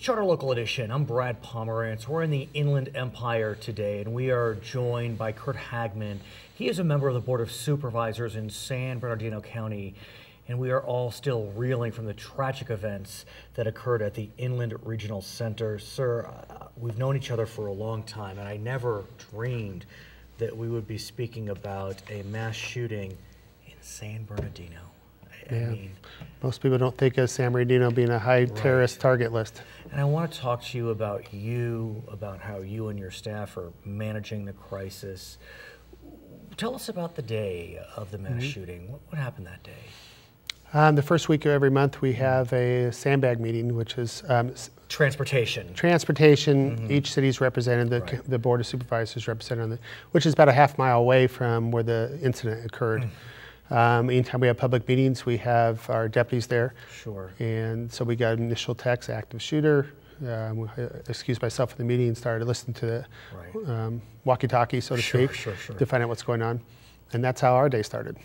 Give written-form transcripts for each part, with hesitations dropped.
Charter Local Edition. I'm Brad Pomerance. We're in the Inland Empire today, and we are joined by Curt Hagman. He is a member of the Board of Supervisors in San Bernardino County, and we are all still reeling from the tragic events that occurred at the Inland Regional Center. Sir, we've known each other for a long time, and I never dreamed that we would be speaking about a mass shooting in San Bernardino. I mean, most people don't think of San Bernardino being a high terrorist target list. And I want to talk to you about how you and your staff are managing the crisis. Tell us about the day of the mass shooting. What happened that day? The first week of every month, we have a sandbag meeting, which is transportation. Each city's represented, the Board of Supervisors represented, which is about a half-mile away from where the incident occurred. Anytime we have public meetings, we have our deputies there. Sure. And so we got initial text, active shooter. Excused myself from the meeting and started listening to the walkie-talkie, so to speak, to find out what's going on. And that's how our day started.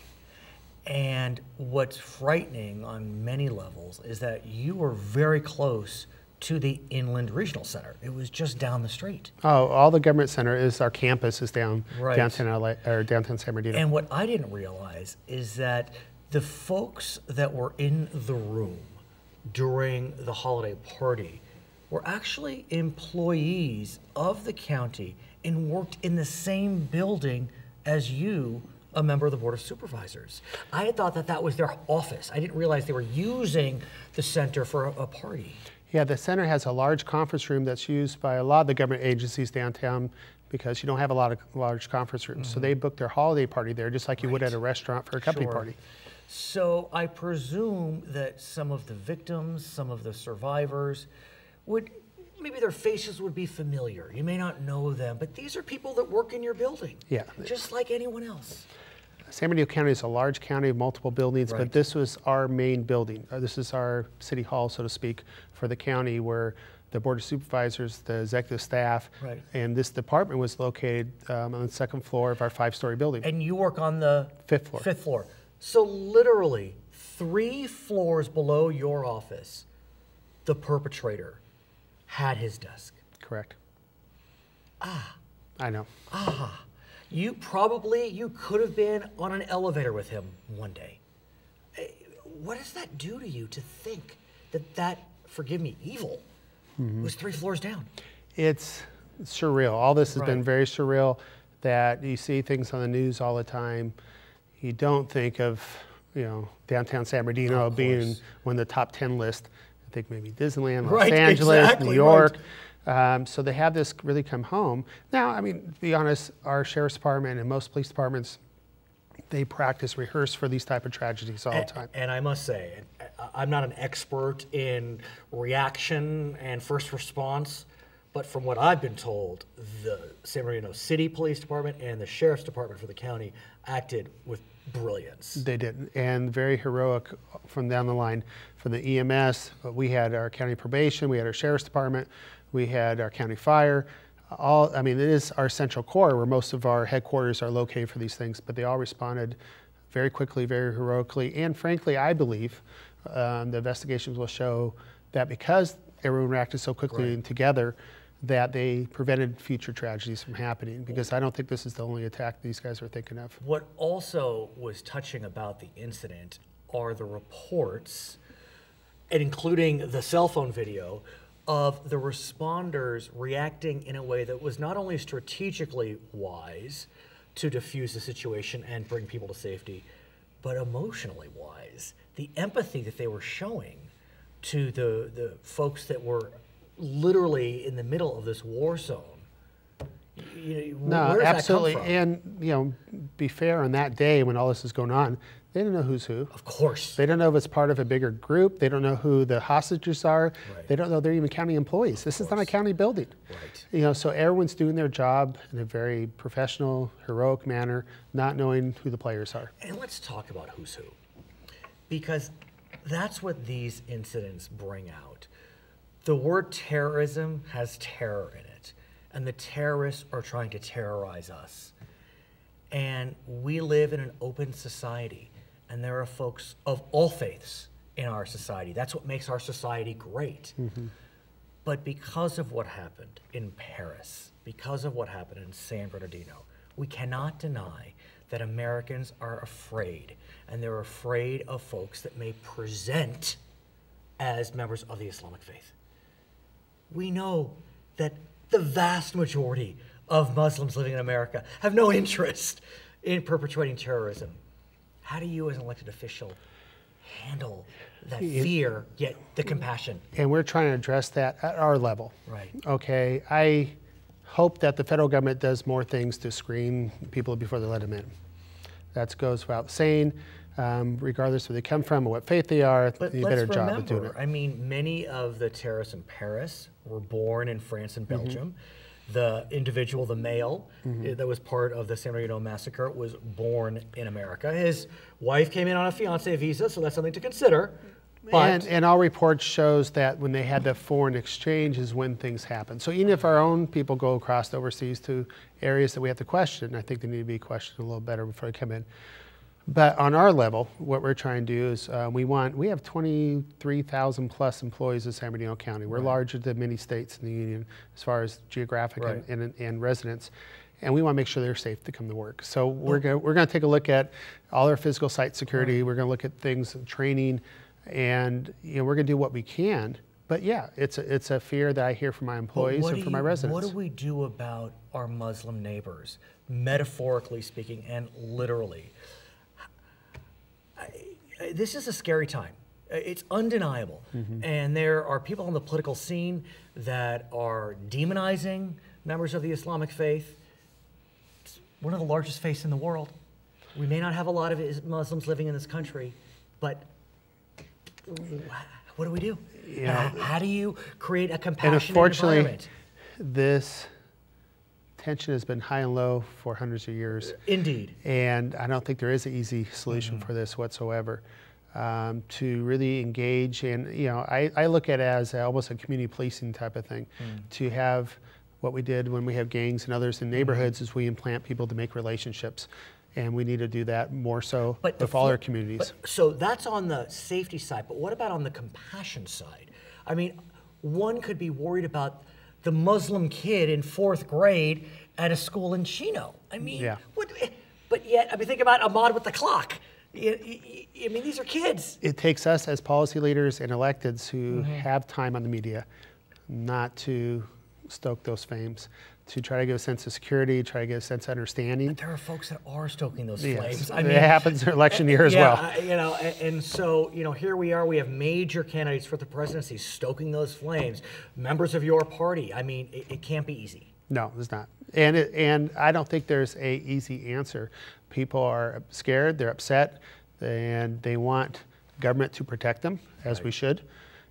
And what's frightening on many levels is that you were very close to the Inland Regional Center. It was just down the street. Oh, all the government center is our campus is downtown LA, or downtown San Bernardino. And what I didn't realize is that the folks that were in the room during the holiday party were actually employees of the county and worked in the same building as you, a member of the Board of Supervisors. I had thought that that was their office. I didn't realize they were using the center for a party. Yeah, the center has a large conference room that's used by a lot of the government agencies downtown because you don't have a lot of large conference rooms. So they book their holiday party there just like you would at a restaurant for a company party. So I presume that some of the victims, some of the survivors maybe their faces would be familiar. You may not know them, but these are people that work in your building. Yeah. Just like anyone else. San Bernardino County is a large county of multiple buildings, but this was our main building. This is our city hall, so to speak, for the county where the Board of Supervisors, the executive staff, and this department was located on the second floor of our 5-story building. And you work on the fifth floor. Fifth floor. So literally 3 floors below your office, the perpetrator had his desk. Correct. I know. You could have been on an elevator with him one day. What does that do to you to think that, forgive me, evil was 3 floors down? It's surreal. All this has been very surreal, that you see things on the news all the time. You don't think of, downtown San Bernardino being one of the top 10 list. I think maybe Disneyland, Los Angeles, New York. So they have this really come home. Now, I mean, to be honest, our sheriff's department and most police departments, they rehearse for these type of tragedies all the time. And I must say, I'm not an expert in reaction and first response, but from what I've been told, the San Bernardino City Police Department and the Sheriff's Department for the county acted with brilliance. They did, and very heroic from down the line. From the EMS, we had our county probation, we had our Sheriff's Department, we had our county fire. It is our central core where most of our headquarters are located for these things, but they all responded very quickly, very heroically, and frankly, I believe the investigations will show that because everyone reacted so quickly and together, that they prevented future tragedies from happening, because I don't think this is the only attack these guys are thinking of. What also was touching about the incident are the reports, and including the cell phone video, of the responders reacting in a way that was not only strategically wise to defuse the situation and bring people to safety, but emotionally wise. The empathy that they were showing to the folks that were literally in the middle of this war zone. No, absolutely. And be fair, on that day when all this is going on, they don't know who's who. Of course. They don't know if it's part of a bigger group. They don't know who the hostages are. They don't know they're even county employees. This is not a county building. So everyone's doing their job in a very professional, heroic manner, not knowing who the players are. And let's talk about who's who, because that's what these incidents bring out. The word terrorism has terror in it, and the terrorists are trying to terrorize us. And we live in an open society, and there are folks of all faiths in our society. That's what makes our society great. But because of what happened in Paris, because of what happened in San Bernardino, we cannot deny that Americans are afraid, and they're afraid of folks that may present as members of the Islamic faith. We know that the vast majority of Muslims living in America have no interest in perpetuating terrorism. How do you, as an elected official, handle that fear, yet the compassion? And we're trying to address that at our level. Right. Okay, I hope that the federal government does more things to screen people before they let them in. That goes without saying, regardless of where they come from or what faith they are, But you let's better job remember, of doing it. I mean, many of the terrorists in Paris were born in France and Belgium. The individual, the male, that was part of the San Bernardino massacre was born in America. His wife came in on a fiancé visa, so that's something to consider. But And all reports shows that when they had the foreign exchange is when things happen. So even if our own people go across overseas to areas that we have to question, I think they need to be questioned a little better before they come in. But on our level, what we're trying to do is we have 23,000 plus employees in San Bernardino County. We're larger than many states in the union as far as geographic and residents. And we want to make sure they're safe to come to work. So we're going to take a look at all our physical site security. We're going to look at things, training, and we're going to do what we can. But yeah, it's a fear that I hear from my employees and from my residents. What do we do about our Muslim neighbors, metaphorically speaking and literally? This is a scary time. It's undeniable. And there are people on the political scene that are demonizing members of the Islamic faith. It's one of the largest faiths in the world. We may not have a lot of Muslims living in this country, but what do we do? How do you create a compassionate environment? This tension has been high and low for hundreds of years. Indeed. And I don't think there is an easy solution for this whatsoever. To really engage, and I look at it as almost a community policing type of thing. To have what we did when we have gangs and others in neighborhoods is we implant people to make relationships. And we need to do that more so with all our communities. So that's on the safety side, but what about on the compassion side? I mean, one could be worried about the Muslim kid in 4th grade at a school in Chino. I mean, but yet, I mean, think about Ahmad with the clock. I mean, these are kids. It takes us as policy leaders and electeds who have time on the media not to stoke those flames, to try to give a sense of security, try to give a sense of understanding. But there are folks that are stoking those flames. I mean, it happens in election year as well. And so, here we are, we have major candidates for the presidency stoking those flames, members of your party. I mean, it can't be easy. No, it's not. And I don't think there's a easy answer. People are scared, they're upset, and they want government to protect them, as we should.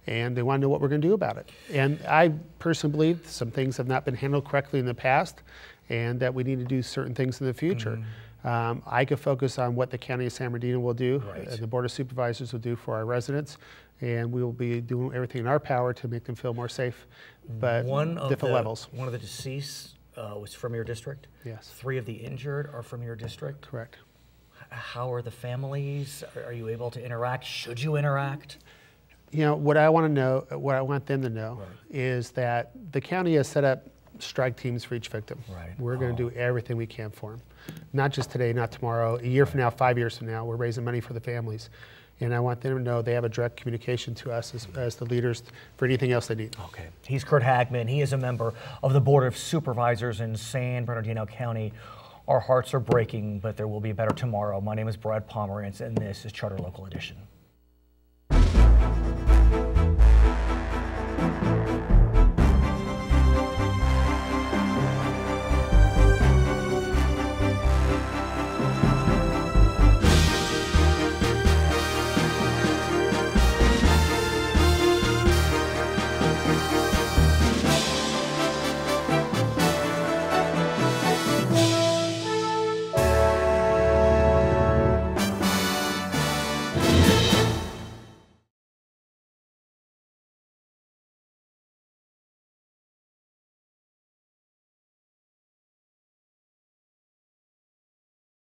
And they want to know what we're going to do about it. And I personally believe some things have not been handled correctly in the past, and that we need to do certain things in the future. I could focus on what the County of San Bernardino will do, and the Board of Supervisors will do for our residents, and we will be doing everything in our power to make them feel more safe, but different levels. One of the deceased was from your district? Yes. 3 of the injured are from your district? Correct. How are the families? Are you able to interact? Should you interact? What I want to know, what I want them to know is that the county has set up strike teams for each victim. We're going to do everything we can for them. Not just today, not tomorrow, a year from now, 5 years from now, we're raising money for the families. And I want them to know they have a direct communication to us as the leaders for anything else they need. Okay. He's Curt Hagman. He is a member of the Board of Supervisors in San Bernardino County. Our hearts are breaking, but there will be a better tomorrow. My name is Brad Pomerance, and this is Charter Local Edition.